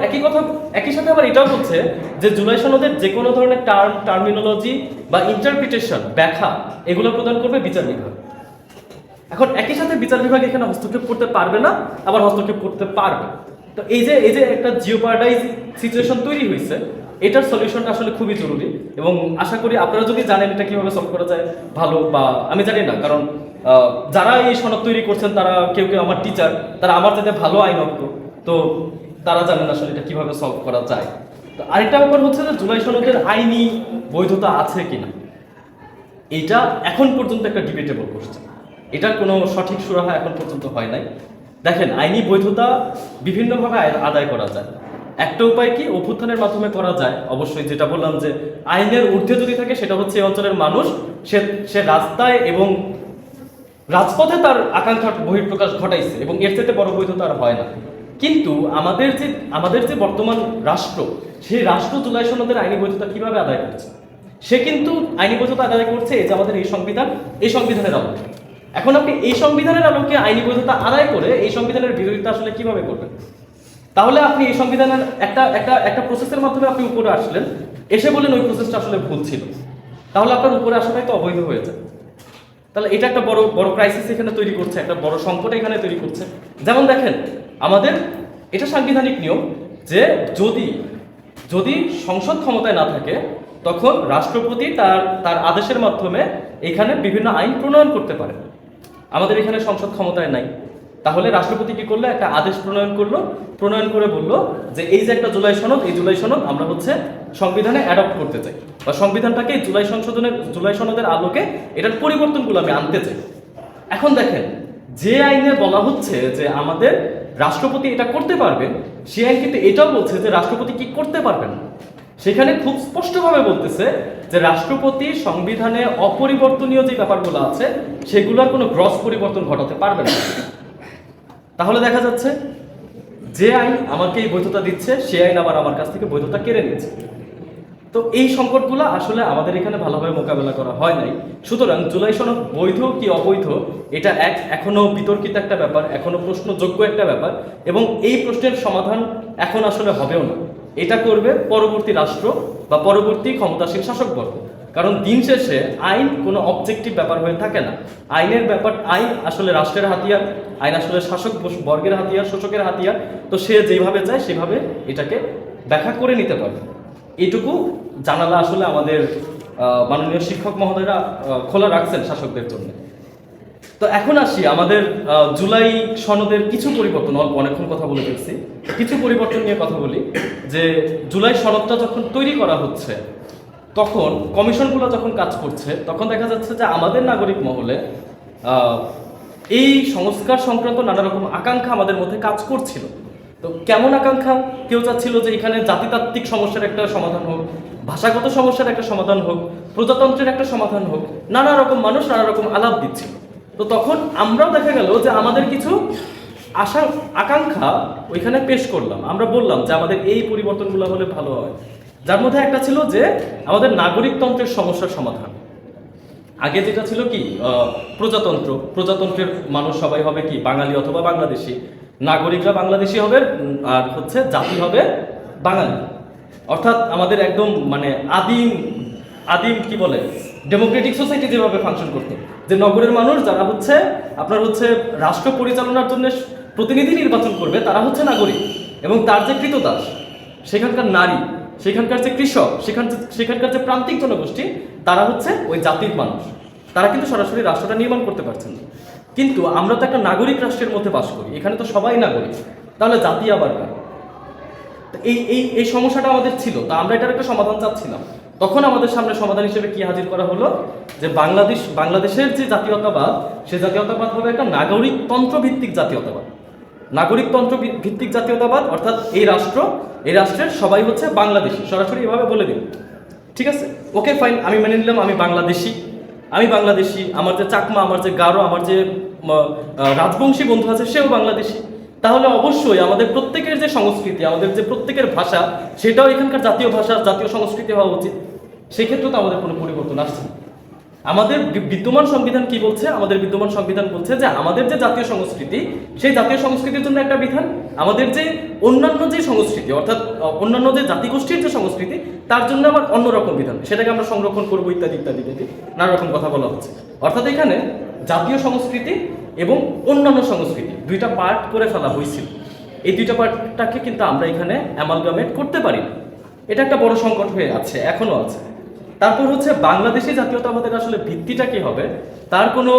একই সাথে আবার এটাও বলছে যে জুলাই সনদের যে কোনো ধরনের টার্মিনোলজি বা ইন্টারপ্রিটেশন, ব্যাখ্যা, এগুলো প্রদান করবে বিচার বিভাগ। এখন একই সাথে বিচার বিভাগ এখানে হস্তক্ষেপ করতে পারবে না, আবার হস্তক্ষেপ করতে পারবে। তো এই যে একটা জিওপারডাইজ সিচুয়েশন তৈরি হয়েছে, এটার সলিউশনটা আসলে খুবই জরুরি এবং আশা করি আপনারা যদি জানেন এটা কিভাবে সলভ করা যায় ভালো, বা আমি জানি না, কারণ যারা এই সনদ তৈরি করছেন তারা কেউ আমার টিচার, তারা আমার যাতে ভালো আইনজ্ঞ, তো তারা জানেন আসলে এটা কিভাবে সলভ করা যায়। তো আরেকটা ব্যাপার হচ্ছে যে জুলাই সনদের আইনি বৈধতা আছে কিনা, এটা এখন পর্যন্ত একটা ডিবেটেবল কোশ্চেন, এটার কোনো সঠিক সুরাহা এখন পর্যন্ত হয় নাই। দেখেন, আইনি বৈধতা বিভিন্নভাবে আদায় করা যায়। একটা উপায় কি, অভ্যুত্থানের মাধ্যমে করা যায়, অবশ্যই যেটা বললাম যে আইনের ঊর্ধ্বে যদি থাকে সেটা হচ্ছে এই অঞ্চলের মানুষ, সে রাস্তায় এবং রাজপথে তার আকাঙ্ক্ষার বহিঃপ্রকাশ ঘটাইছে এবং এর থেকে বড় বৈধতা আর হয় না। কিন্তু আমাদের যে বর্তমান রাষ্ট্র, সেই রাষ্ট্র জুলাই সনদের আইনি বৈধতা কিভাবে আদায় করছে? সে কিন্তু আইনি বৈধতা আদায় করছে এই যে আমাদের এই সংবিধানের আলোকে। এখন আপনি এই সংবিধানের আলোকে আইনি বৈধতা আদায় করে এই সংবিধানের বিরোধিতা আসলে কিভাবে করবেন? তাহলে আপনি এই সংবিধানের একটা প্রসেসের মাধ্যমে আপনি উপরে আসলেন, এসে বলেন ওই প্রসেসটা আসলে ভুল ছিল, তাহলে আপনার উপরে আসাটাই তো অবৈধ হয়ে যায়। তাহলে এটা একটা বড় ক্রাইসিস এখানে তৈরি করছে, একটা বড় সংকট এখানে তৈরি করছে। যেমন দেখেন, আমাদের এটা সাংবিধানিক নিয়ম যে যদি সংসদ ক্ষমতায় না থাকে তখন রাষ্ট্রপতি তার আদেশের মাধ্যমে এখানে বিভিন্ন আইন প্রণয়ন করতে পারে। আমাদের এখানে সংসদ ক্ষমতায় নাই, তাহলে রাষ্ট্রপতি কি করলো, একটা আদেশ প্রণয়ন করে বললো যে এই যে একটা জুলাই সনদ আমরা হচ্ছে সংবিধানে অ্যাডপ্ট করতে চাই, বা সংবিধানটাকে জুলাই সনদের আলোকে এটার পরিবর্তনগুলো আমি আনতে চাই। এখন দেখেন, যে আইনে বলা হচ্ছে যে আমাদের রাষ্ট্রপতি এটা করতে পারবেন, সে আইন কিন্তু এটাও বলছে যে রাষ্ট্রপতি কি করতে পারবেন না। সেখানে খুব স্পষ্টভাবে বলতেছে যে রাষ্ট্রপতি সংবিধানে অপরিবর্তনীয় যে ব্যাপারগুলো আছে সেগুলোর কোনো গ্রস পরিবর্তন ঘটাতে পারবে না। তাহলে দেখা যাচ্ছে যে আইন আমাকে এই বৈধতা দিচ্ছে সে আইন আবার আমার কাছ থেকে বৈধতা কেড়ে নিচ্ছে। তো এই সংকটগুলো আসলে আমাদের এখানে ভালোভাবে মোকাবেলা করা হয় নাই। সুতরাং জুলাই সনদ বৈধ কি অবৈধ এটা এখনো বিতর্কিত একটা ব্যাপার, এখনো প্রশ্নযোগ্য একটা ব্যাপার, এবং এই প্রশ্নের সমাধান এখন আসলে হবেও না। এটা করবে পরবর্তী রাষ্ট্র বা পরবর্তী ক্ষমতাসীন শাসকবর্গ। কারণ দিন শেষে আইন কোনো অবজেক্টিভ ব্যাপার হয়ে থাকে না। আইন আসলে রাষ্ট্রের হাতিয়ার, আইন আসলে শাসক বর্গের হাতিয়ার, শোষকের হাতিয়ার। তো সে যেভাবে চায় সেভাবে এটাকে ব্যাখ্যা করে নিতে পারে। এইটুকু জানালা আসলে আমাদের মাননীয় শিক্ষক মহোদয়রা খোলা রাখছেন শাসকদের জন্য। তো এখন আসি আমাদের জুলাই সনদের কিছু পরিবর্তন, অনেকক্ষণ কথা বলে ফেলছি, কিছু পরিবর্তন নিয়ে কথা বলি। যে জুলাই সনদটা যখন তৈরি করা হচ্ছে, তখন কমিশনগুলো যখন কাজ করছে, তখন দেখা যাচ্ছে যে আমাদের নাগরিক মহলে এই সংস্কার সংক্রান্ত নানা রকম আকাঙ্ক্ষা আমাদের মধ্যে কাজ করছিল। তো কেমন আকাঙ্ক্ষা? কেউ চাচ্ছিল যে এখানে জাতিতাত্ত্বিক সমস্যার একটা সমাধান হোক, ভাষাগত সমস্যার একটা সমাধান হোক, প্রজাতন্ত্রের একটা সমাধান হোক, নানা রকম মানুষ নানা রকম আলাপ দিচ্ছিল। তো তখন আমরাও দেখা গেল যে আমাদের কিছু আকাঙ্ক্ষা ওইখানে পেশ করলাম। আমরা বললাম যে আমাদের এই পরিবর্তনগুলো হলে ভালো হয়। যার মধ্যে একটা ছিল যে আমাদের নাগরিকতন্ত্রের সমস্যার সমাধান। আগে যেটা ছিল কি প্রজাতন্ত্রের মানুষ সবাই হবে কি বাঙালি অথবা বাংলাদেশি, নাগরিকরা বাংলাদেশি হবে, আর হচ্ছে জাতি হবে বাঙালি। অর্থাৎ আমাদের একদম মানে আদিম আদিম কি বলে ডেমোক্রেটিক সোসাইটি যেভাবে ফাংশন করতো, যে নগরের মানুষ যারা হচ্ছে আপনার হচ্ছে রাষ্ট্র পরিচালনার জন্য প্রতিনিধি নির্বাচন করবে তারা হচ্ছে নাগরিক, এবং তার যে কৃতদাস, সেখানকার নারী, সেখানকার যে কৃষক, সেখানকার যে প্রান্তিক জনগোষ্ঠী, তারা হচ্ছে ওই জাতির মানুষ। তারা কিন্তু সরাসরি রাষ্ট্রটা নির্মাণ করতে পারছেন না। কিন্তু আমরা তো একটা নাগরিক রাষ্ট্রের মধ্যে বাস করি, এখানে তো সবাই নাগরিক, তাহলে জাতি আবার কার? এই এই এই সমস্যাটা আমাদের ছিল। তা আমরা এটার একটা সমাধান চাচ্ছিলাম। তখন আমাদের সামনে সমাধান হিসেবে কি হাজির করা হলো, যে বাংলাদেশের যে জাতীয়তাবাদ, সে জাতীয়তাবাদ হবে একটা নাগরিকতন্ত্র ভিত্তিক জাতীয়তাবাদ। নাগরিকতন্ত্র ভিত্তিক জাতীয়তাবাদ অর্থাৎ এই রাষ্ট্রের সবাই হচ্ছে বাংলাদেশি, সরাসরি এভাবে বলে দিন। ঠিক আছে, ওকে ফাইন, আমি মেনে নিলাম আমি বাংলাদেশি। আমার যে চাকমা, আমার যে গারো, আমার যে রাজবংশী বন্ধু আছে সেও বাংলাদেশি। তাহলে অবশ্যই আমাদের প্রত্যেকের যে সংস্কৃতি, আমাদের যে প্রত্যেকের ভাষা, সেটাও এখানকার জাতীয় ভাষা, জাতীয় সংস্কৃতি হওয়া উচিত। সেক্ষেত্রে তো আমাদের কোনো পরিবর্তন আসছে না। আমাদের বিদ্যমান সংবিধান কি বলছে? আমাদের বিদ্যমান সংবিধান বলছে যে আমাদের যে জাতীয় সংস্কৃতি, সেই জাতীয় সংস্কৃতির জন্য একটা বিধান, আমাদের যে অন্যান্য যে সংস্কৃতি অর্থাৎ অন্যান্য যে জাতিগোষ্ঠীর যে সংস্কৃতি, তার জন্য আবার অন্যরকম বিধান, সেটাকে আমরা সংরক্ষণ করবো ইত্যাদি ইত্যাদি ইত্যাদি নানা রকম কথা বলা হচ্ছে। অর্থাৎ এখানে জাতীয় সংস্কৃতি এবং অন্যান্য সংস্কৃতি দুইটা পার্ট করে ফেলা হয়েছিল। এই দুইটা পার্টটাকে কিন্তু আমরা এখানে অ্যামালগামেট করতে পারি না। এটা একটা বড় সংকট হয়ে আছে, এখনো আছে। তারপর হচ্ছে বাংলাদেশি জাতীয়তাবাদের আসলে ভিত্তিটা কি হবে, তার কোনো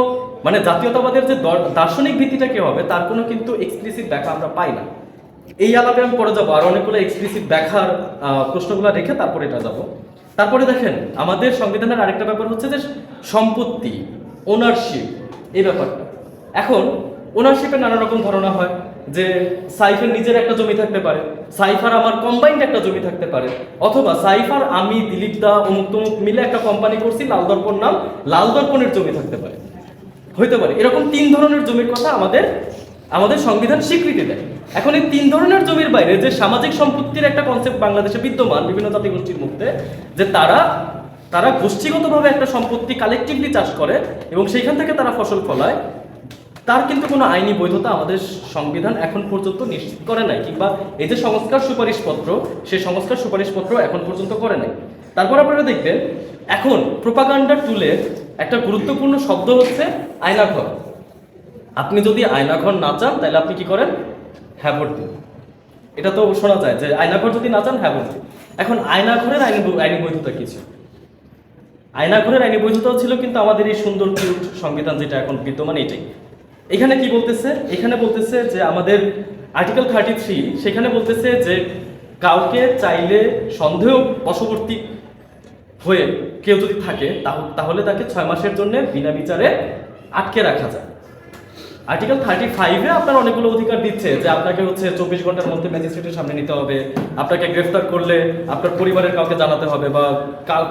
মানে জাতীয়তাবাদের যে দার্শনিক ভিত্তিটা কি হবে, তার কোনো কিন্তু এক্সপ্লিসিট ব্যাখ্যা আমরা পাই না। এই আলাপে আমি পরে যাবো, আর অনেকগুলো এক্সপ্লিসিট ব্যাখ্যার প্রশ্নগুলো রেখে তারপরে এটা যাব। তারপরে দেখেন আমাদের সংবিধানের আরেকটা ব্যাপার হচ্ছে যে সম্পত্তি, ওনারশিপ, এই ব্যাপারটা। এখন ওনারশিপের নানা রকম ধারণা হয়, যে সাইফের নিজের একটা জমি থাকতে পারে, সাইফার আমার কম্বাইন্ড একটা জমি থাকতে পারে, অথবা সাইফার আমি দিলীপ দা অমুক তমুক মিলে একটা কোম্পানি করছি, লাল দর্পণ নাম, লাল দর্পণের জমি থাকতে পারে, হইতে পারে। এরকম 3 ধরনের জমির কথা আমাদের সংবিধান স্বীকৃতি দেয়। এখন এই 3 ধরনের জমির বাইরে যে সামাজিক সম্পত্তির একটা কনসেপ্ট বাংলাদেশে বিদ্যমান বিভিন্ন জাতিগোষ্ঠীর মধ্যে, যে তারা গোষ্ঠীগতভাবে একটা সম্পত্তি কালেকটিভলি চাষ করে এবং সেইখান থেকে তারা ফসল ফলায়, তার কিন্তু কোনো আইনি বৈধতা আমাদের সংবিধান এখন পর্যন্ত নিশ্চিত করে নাই, কিংবা এই যে সংস্কার সুপারিশপত্র, সেই সংস্কার সুপারিশপত্র এখন পর্যন্ত করে নাই। তারপর আপনারা দেখবেন এখন প্রোপাগান্ডা টুলের একটা গুরুত্বপূর্ণ শব্দ হচ্ছে আয়নাঘর। আপনি যদি আয়নাঘর না চান তাহলে আপনি কি করেন? হ্যাঁ ভোট দিন। এটা তো শোনা যায় যে আয়নাঘর যদি না চান হ্যাঁ ভোট দিন। এখন আয়নাঘরের আইনি বৈধতা কিছু, আয়নাঘরের আইনি বৈধতা ছিল কিন্তু আমাদের এই সুন্দর কিউট সংবিধান যেটা এখন বিদ্যমান, এটাই। এখানে কি বলতেছে? এখানে বলতেছে যে আমাদের আর্টিকেল 33, সেখানে বলতেছে যে কাউকে চাইলে সন্দেহ বশবর্তী হয়ে কেউ যদি থাকে তাহলে তাকে 6 মাসের জন্য বিনা বিচারে আটকে রাখা যায়। আর্টিকেল 35-এ আপনার অনেকগুলো অধিকার দিচ্ছে, যে আপনাকে হচ্ছে 24 ঘন্টার মধ্যে ম্যাজিস্ট্রেটের সামনে নিতে হবে, আপনাকে গ্রেফতার করলে আপনার পরিবারের কাউকে জানাতে হবে, বা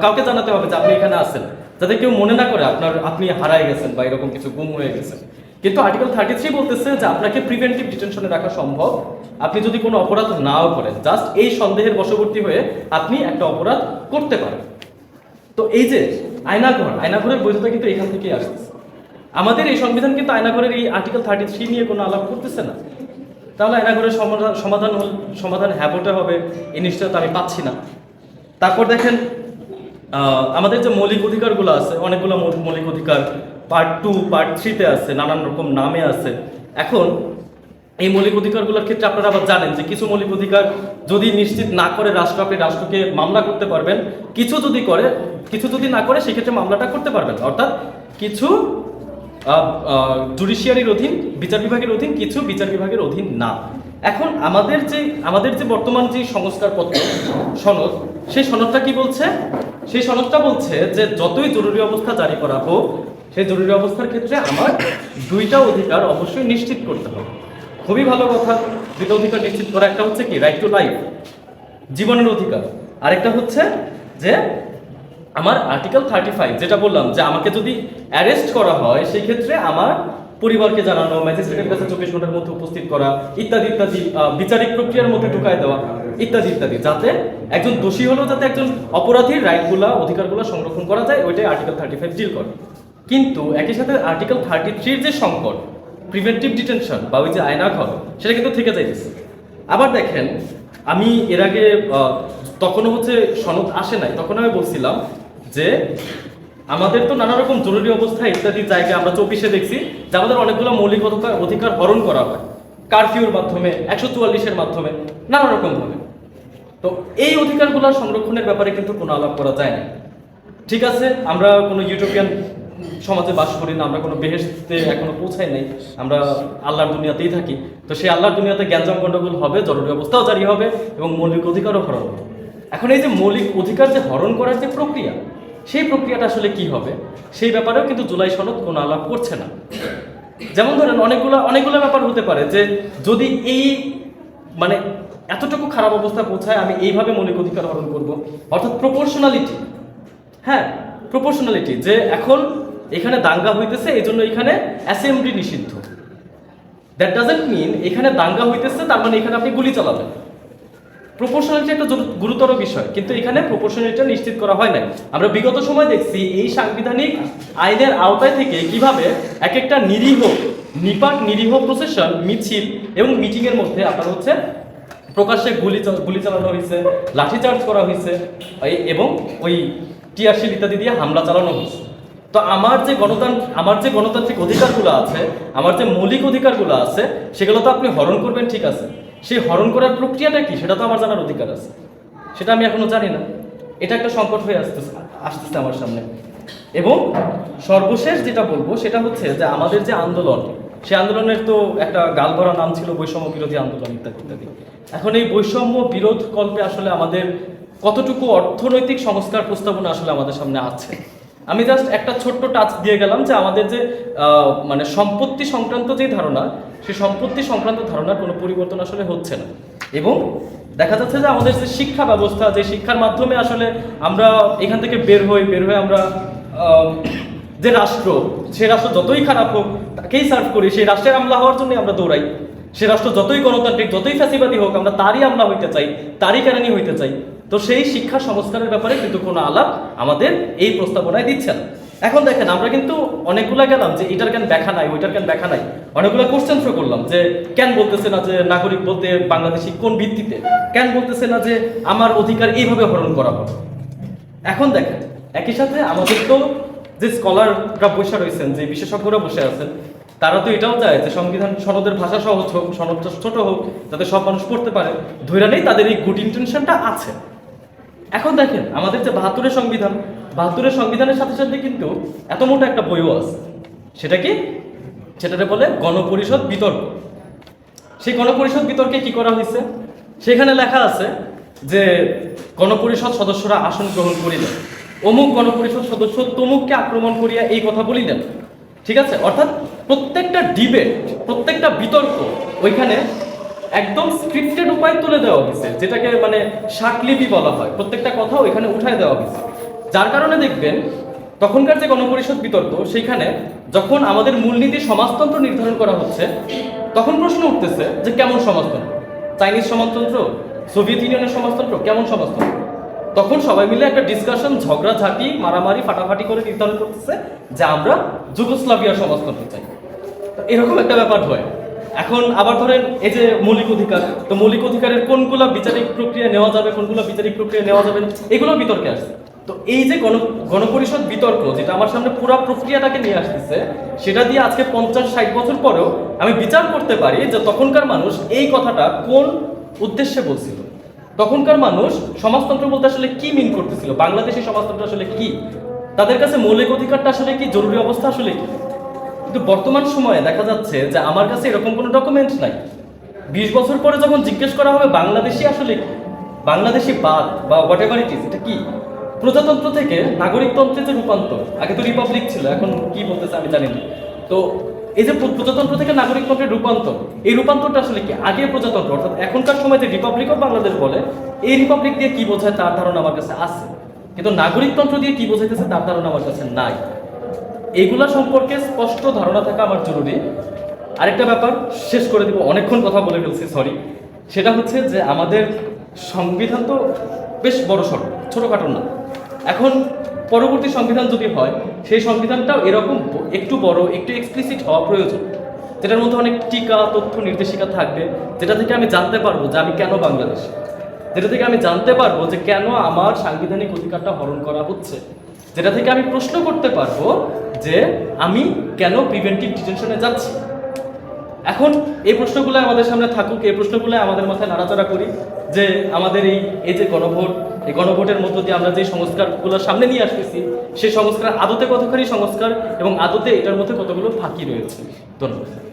কাউকে জানাতে হবে যে আপনি এখানে আছেন, যাতে কেউ মনে না করে আপনি হারায় গেছেন বা এরকম কিছু গুম হয়ে গেছেন। কিন্তু আর্টিকেল 33 বলতেছে যে আপনাকে প্রিভেন্টিভ ডিটেনশনে রাখা সম্ভব, আপনি যদি কোনো অপরাধ নাও করেন, জাস্ট এই সন্দেহের বশবর্তী হয়ে আপনি একটা অপরাধ করতে পারেন। তো এই যে আয়নাঘরের বৈধতা কিন্তু এখান থেকেই আসতেছে। আমাদের এই সংবিধান কিন্তু আয়নাঘরের এই আর্টিকেল 33 নিয়ে কোনো আলাপ করতেছে না। তাহলে আয়নাঘরের সমাধান হ্যাবোটে হবে, এই নিশ্চয়তা আমি পাচ্ছি না। তারপর দেখেন আমাদের যে মৌলিক অধিকারগুলো আছে, অনেকগুলো মৌলিক অধিকার পার্ট 2, পার্ট 3-তে আছে, নানান রকম নামে আছে। এখন এই মৌলিক অধিকারগুলোর ক্ষেত্রে আপনারা আবার জানেন যে কিছু মৌলিক অধিকার যদি নিশ্চিত না করে আপনি রাষ্ট্রকে মামলা করতে পারবেন, কিছু যদি না করে সেক্ষেত্রে মামলাটা করতে পারবেন। অর্থাৎ কিছু জুডিশিয়ারির অধীন, বিচার বিভাগের অধীন, কিছু বিচার বিভাগের অধীন না। এখন আমাদের যে বর্তমান যে সংস্কারপত্র সনদ, সেই সনদটা কি বলছে? সেই সনদটা বলছে যে যতই জরুরি অবস্থা জারি করা হোক, সেই জরুরি অবস্থার ক্ষেত্রে আমার দুইটা অধিকার অবশ্যই নিশ্চিত করতে হবে। খুবই ভালো কথা, দুইটা অধিকার নিশ্চিত করা। একটা হচ্ছে কি রাইট টু লাইফ, জীবনের অধিকার। আরেকটা হচ্ছে যে আমার আর্টিকেল 35 যেটা বললাম যে আমাকে যদি অ্যারেস্ট করা হয় সেই ক্ষেত্রে আমার পরিবারকে জানানো, ম্যাজিস্ট্রেটের কাছে 24 ঘন্টার মধ্যে উপস্থিত করা, ইত্যাদি ইত্যাদি, বিচারিক প্রক্রিয়ার মধ্যে ঢুকায় দেওয়া, ইত্যাদি ইত্যাদি, যাতে একজন দোষী হলেও যাতে একজন অপরাধীর রাইটগুলা, অধিকারগুলো সংরক্ষণ করা যায়, ওইটাই আর্টিকেল 35 ডিল করে। কিন্তু একই সাথে আর্টিকেল 33 যে সংকট, প্রিভেন্টিভ ডিটেনশন বা ওই যে আয়নাঘর, সেটা কিন্তু থেকে যাইতেছে। আবার দেখেন, আমি এর আগে তখনও হচ্ছে সনদ আসে নাই, তখন আমি বলছিলাম যে আমাদের তো নানা রকম জরুরি অবস্থা ইত্যাদি জায়গায় আমরা 24-এ দেখছি যে আমাদের অনেকগুলো মৌলিক অধিকার হরণ করা হয়, কারফিউর মাধ্যমে, 144-এর মাধ্যমে, নানা রকম ভাবে। তো এই অধিকারগুলো সংরক্ষণের ব্যাপারে কিন্তু কোনো আলাপ করা যায় না। ঠিক আছে, আমরা কোনো ইউটোপিয়ান সমাজে বাস করি না, আমরা কোনো বেহেশতে এখনো পৌঁছাই নাই, আমরা আল্লাহর দুনিয়াতেই থাকি। তো সেই আল্লাহর দুনিয়াতে গ্যাঞ্জাম গন্ডগোল হবে, জরুরি অবস্থাও জারি হবে এবং মৌলিক অধিকারও হরণ হবে। এখন এই যে মৌলিক অধিকার যে হরণ করার যে প্রক্রিয়া, সেই প্রক্রিয়াটা আসলে কি হবে সেই ব্যাপারেও কিন্তু জুলাই সনদ কোনো আলাপ করছে না। যেমন ধরেন অনেকগুলো ব্যাপার হতে পারে যে যদি এই মানে এতটুকু খারাপ অবস্থা পৌঁছায় আমি এইভাবে মৌলিক অধিকার হরণ করব, অর্থাৎ প্রপোর্শনালিটি। হ্যাঁ, প্রপোর্শনালিটি, যে এখন এখানে দাঙ্গা হইতেছে এই জন্য এখানে অ্যাসেম্বলি নিষিদ্ধ। দ্যাট ডাজন্ট মিন এখানে দাঙ্গা হইতেছে তার মানে এখানে আপনি গুলি চালাবেন। প্রপোর্শনালিটি একটা গুরুতর বিষয়, কিন্তু এখানে প্রপোর্শনালিটিটা নিশ্চিত করা হয় নাই। আমরা বিগত সময় দেখছি এই সাংবিধানিক আইনের আওতায় থেকে কিভাবে এক একটা নিরীহ প্রসেশন, মিছিল এবং মিটিংয়ের মধ্যে আপনার হচ্ছে প্রকাশ্যে গুলি চালানো হয়েছে, লাঠিচার্জ করা হয়েছে এবং ওই টিয়ারশেল ইত্যাদি দিয়ে হামলা চালানো হয়েছে। তো আমার যে গণতান্ত্রিক অধিকারগুলো আছে, আমার যে মৌলিক অধিকারগুলো আছে, সেগুলো তো আপনি হরণ করবেন, ঠিক আছে, সেই হরণ করার প্রক্রিয়াটা কি সেটা তো আমার জানার অধিকার আছে, সেটা আমি এখনো জানি না। এটা একটা সংকট হয়ে আসতেছে আমার সামনে। এবং সর্বশেষ যেটা বলবো সেটা হচ্ছে যে আমাদের যে আন্দোলন, সেই আন্দোলনের তো একটা গালভরা নাম ছিল বৈষম্য বিরোধী আন্দোলন ইত্যাদি ইত্যাদি। এখন এই বৈষম্য বিরোধ কল্পে আসলে আমাদের কতটুকু অর্থনৈতিক সংস্কার প্রস্তাবনা আসলে আমাদের সামনে আছে। আমি জাস্ট একটা ছোট্ট টাচ দিয়ে গেলাম যে আমাদের যে মানে সম্পত্তি সংক্রান্ত যে ধারণা, সেই সম্পত্তি সংক্রান্ত ধারণার কোনো পরিবর্তন আসলে হচ্ছে না। এবং দেখা যাচ্ছে যে আমাদের যে শিক্ষা ব্যবস্থা, যে শিক্ষার মাধ্যমে আসলে আমরা এখান থেকে বের হই আমরা যে রাষ্ট্র, সে রাষ্ট্র যতই খারাপ হোক তাকেই সার্ভ করি, সেই রাষ্ট্রের আমলা হওয়ার জন্যই আমরা দৌড়াই। সে রাষ্ট্র যতই গণতান্ত্রিক, যতই ফ্যাসিবাদী হোক, আমরা তারই আমলা হইতে চাই, তারই কেরানি হইতে চাই। তো সেই শিক্ষা সংস্কারের ব্যাপারে কিন্তু কোনো আলাপ আমাদের এই প্রস্তাবনায় দিচ্ছে না। এখন দেখেন, আমরা কিন্তু অনেকগুলা গেলাম যে এটার কেন দেখা নাই, ওইটার কেন দেখা নাই, অনেকগুলো কোশ্চেন থ্রো করলাম যে কেন বলতেছে না যে নাগরিক বলতে বাংলাদেশি কোন ভিত্তিতে, কেন বলতেছে না যে আমার অধিকার এইভাবে হরণ করা হবে। এখন দেখেন, একই সাথে আমাদের তো যে স্কলাররা বসে রয়েছেন, যে বিশেষজ্ঞরা বসে আছেন, তারা তো এটাও চায় যে সংবিধান সনদের ভাষা সহজ হোক, সনদটা ছোট হোক, যাতে সব মানুষ পড়তে পারে। ধরে নেই তাদের এই গুড ইন্টেনশনটা আছে। এখন দেখেন, আমাদের যে 72-এর সংবিধানের সাথে সাথে কিন্তু এত মোটা একটা বইও আছে। সেটা কি? সেটাতে বলে গণপরিষদ বিতর্ক। সেই গণপরিষদ বিতর্কে কি করা হয়েছে? সেখানে লেখা আছে যে গণপরিষদ সদস্যরা আসন গ্রহণ করিলেন, অমুক গণপরিষদ সদস্য তমুককে আক্রমণ করিয়া এই কথা বলিলেন। ঠিক আছে, অর্থাৎ প্রত্যেকটা ডিবেট, প্রত্যেকটা বিতর্ক ওইখানে একদম স্ক্রিপ্টেড উপায় তুলে দেওয়া হয়েছে, যেটাকে মানে শাকলিপি বলা হয়। প্রত্যেকটা কথা ওইখানে উঠায় দেওয়া হয়েছে, যার কারণে দেখবেন তখনকার যে গণপরিষদ বিতর্ক, সেইখানে যখন আমাদের মূলনীতি সমাজতন্ত্র নির্ধারণ করা হচ্ছে, তখন প্রশ্ন উঠতেছে যে কেমন সমাজতন্ত্র, চাইনিজ সমাজতন্ত্র, সোভিয়েত ইউনিয়নের সমাজতন্ত্র, কেমন সমাজতন্ত্র। তখন সবাই মিলে একটা ডিসকাশন, ঝগড়াঝাঁটি, মারামারি, ফাটাফাটি করে নির্ধারণ করতেছে যে আমরা যুগোস্লাভিয়ার সমাজতন্ত্র চাই। এরকম একটা ব্যাপার হয়। এখন আবার ধরেন এই যে মৌলিক অধিকার, তো মৌলিক অধিকারের কোনগুলো বিচারিক প্রক্রিয়া নেওয়া যাবে, কোনগুলো বিচারিক প্রক্রিয়া নেওয়া যাবে, এগুলো বিতর্কে আসছে। তো এই যে গণপরিষদ বিতর্ক, যেটা আমার সামনে পুরো প্রক্রিয়াটাকে নিয়ে আসতেছে, সেটা দিয়ে আজকে 50-60 বছর পরেও আমি বিচার করতে পারি যে তখনকার মানুষ এই কথাটা কোন উদ্দেশ্যে বলছিল, তখনকার মানুষ সমাজতন্ত্র বলতে আসলে কি মিন করতেছিল, বাংলাদেশি সমাজতন্ত্র আসলে কি, তাদের কাছে মৌলিক অধিকারটা আসলে কি, জরুরি অবস্থা আসলে কি। কিন্তু বর্তমান সময়ে দেখা যাচ্ছে যে আমার কাছে এরকম কোনো ডকুমেন্ট নাই। 20 বছর পরে যখন জিজ্ঞেস করা হবে বাংলাদেশি আসলে কি, বাংলাদেশি বাদ বা হোয়াট এভার ইট ইজ, এটা কি, প্রজাতন্ত্র থেকে নাগরিকতন্ত্রের যে রূপান্তর, আগে তো রিপাবলিক ছিল, এখন কি বলতেছে আমি জানি না। তো এই যে প্রজাতন্ত্র থেকে নাগরিকতন্ত্রের রূপান্তর, এই রূপান্তরটা আসলে কি? আগে প্রজাতন্ত্র অর্থাৎ এখনকার সময় যে রিপাবলিক অফ বাংলাদেশ বলে, এই রিপাবলিক দিয়ে কি বোঝায় তার ধারণা আমার কাছে আছে, কিন্তু নাগরিকতন্ত্র দিয়ে কি বোঝাইতেছে তার ধারণা আমার কাছে নাই। এগুলা সম্পর্কে স্পষ্ট ধারণা থাকা আমার জরুরি। আরেকটা ব্যাপার শেষ করে দিব, অনেকক্ষণ কথা বলে ফেলছি, সরি। সেটা হচ্ছে যে আমাদের সংবিধান তো বেশ বড় সড়ো, ছোটোখাটো না। এখন পরবর্তী সংবিধান যদি হয়, সেই সংবিধানটাও এরকম একটু বড়, একটু এক্সপ্লিসিট হওয়া প্রয়োজন, যেটার মধ্যে অনেক টিকা, তথ্য, নির্দেশিকা থাকবে, যেটা থেকে আমি জানতে পারবো যে আমি কেন বাংলাদেশ, যেটা থেকে আমি জানতে পারবো যে কেন আমার সাংবিধানিক অধিকারটা হরণ করা হচ্ছে, যেটা থেকে আমি প্রশ্ন করতে পারবো যে আমি কেন প্রিভেন্টিভ ডিটেনশনে যাচ্ছি। এখন এই প্রশ্নগুলো আমাদের সামনে থাকুক, এই প্রশ্নগুলো আমাদের মাথায় নাড়াচাড়া করি যে আমাদের এই যে গণভোট, এই গণভোটের মধ্য দিয়ে আমরা যে সংস্কারগুলো সামনে নিয়ে আসতেছি, সেই সংস্কার আদতে কতখানি সংস্কার এবং আদতে এটার মধ্যে কতগুলো ফাঁকি রয়েছে। ধন্যবাদ।